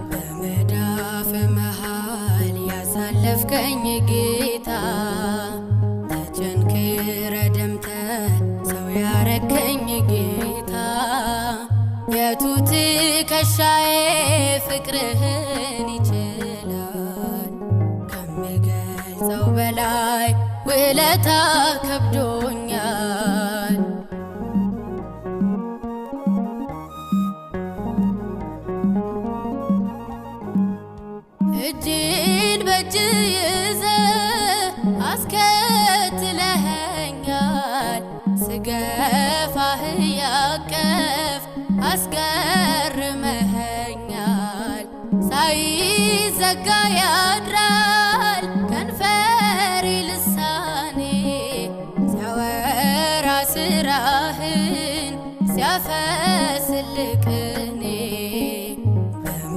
በመዳፍ መሃል ያሳለፍከኝ ጌታ ተቸንክረ ደምተ ሰው ያረከኝ ጌታ የቱ ትከሻዬ ፍቅርህን ይችላል ከምገልጸው በላይ ውለታ ከብዶኛል። እጅን በእጅ ይዘ አስከትለኸኛል ስገፋህ ያቀፍ አስገርመኸኛል ሳይዘጋ ያድራል